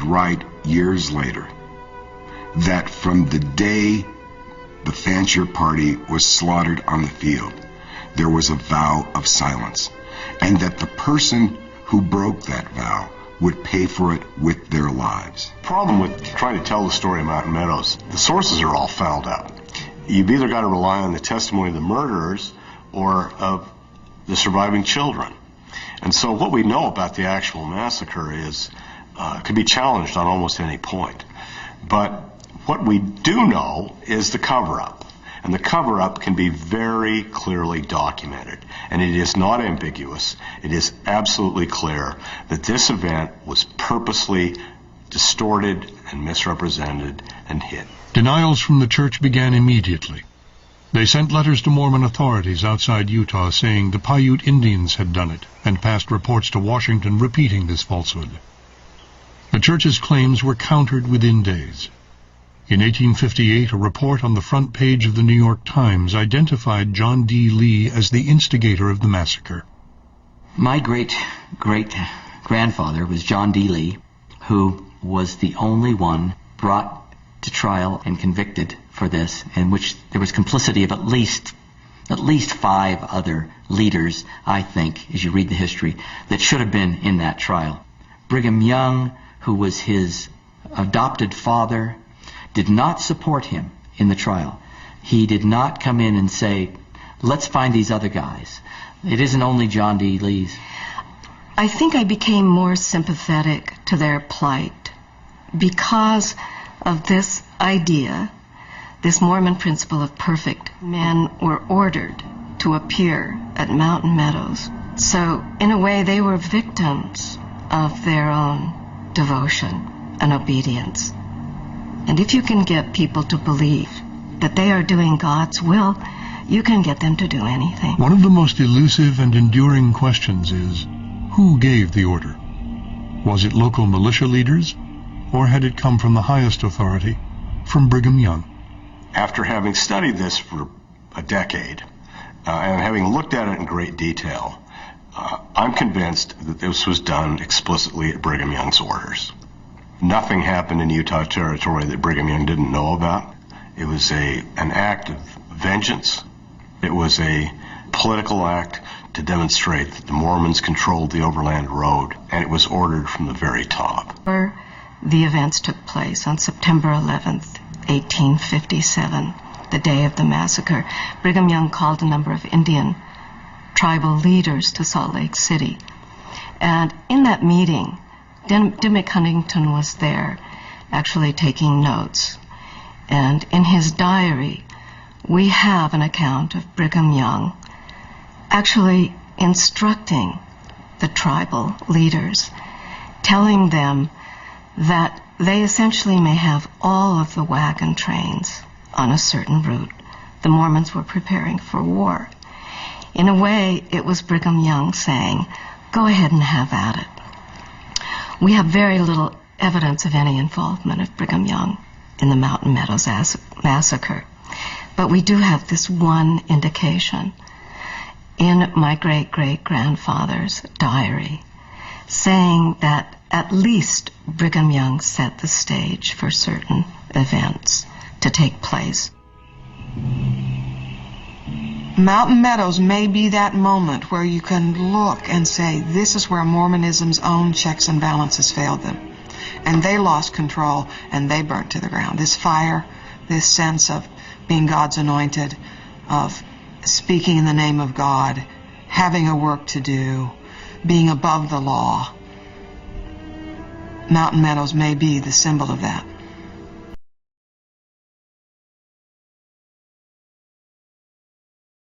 Write years later that from the day the Fancher party was slaughtered on the field, there was a vow of silence, and that the person who broke that vow would pay for it with their lives. The problem with trying to tell the story of Mountain Meadows, the sources are all fouled up. You've either got to rely on the testimony of the murderers or of the surviving children. And so what we know about the actual massacre is could be challenged on almost any point. But what we do know is the cover-up. And the cover-up can be very clearly documented. And it is not ambiguous. It is absolutely clear that this event was purposely distorted and misrepresented and hid. Denials from the church began immediately. They sent letters to Mormon authorities outside Utah saying the Paiute Indians had done it, and passed reports to Washington repeating this falsehood. The church's claims were countered within days. In 1858, a report on the front page of the New York Times identified John D. Lee as the instigator of the massacre. My great-great-grandfather was John D. Lee, who was the only one brought to trial and convicted for this, in which there was complicity of at least 5 other leaders, I think, as you read the history, that should have been in that trial. Brigham Young, who was his adopted father, did not support him in the trial. He did not come in and say, let's find these other guys. It isn't only John D. Lee's. I think I became more sympathetic to their plight because of this idea, this Mormon principle of perfect. Men were ordered to appear at Mountain Meadows. So, in a way, they were victims of their own devotion and obedience. And if you can get people to believe that they are doing God's will, you can get them to do anything. One of the most elusive and enduring questions is, who gave the order? Was it local militia leaders, or had it come from the highest authority, from Brigham Young? After having studied this for a decade, and having looked at it in great detail, I'm convinced that this was done explicitly at Brigham Young's orders. Nothing happened in Utah Territory that Brigham Young didn't know about. It was an act of vengeance. It was a political act to demonstrate that the Mormons controlled the overland road, and it was ordered from the very top. The events took place on September 11th, 1857, the day of the massacre. Brigham Young called a number of Indian tribal leaders to Salt Lake City. And in that meeting, Dimmick Huntington was there, actually taking notes. And in his diary, we have an account of Brigham Young actually instructing the tribal leaders, telling them that they essentially may have all of the wagon trains on a certain route. The Mormons were preparing for war. In a way, it was Brigham Young saying, go ahead and have at it. We have very little evidence of any involvement of Brigham Young in the Mountain Meadows massacre. But we do have this one indication in my great-great-grandfather's diary saying that at least Brigham Young set the stage for certain events to take place. Mountain Meadows may be that moment where you can look and say, this is where Mormonism's own checks and balances failed them. And they lost control and they burnt to the ground. This fire, this sense of being God's anointed, of speaking in the name of God, having a work to do, being above the law. Mountain Meadows may be the symbol of that.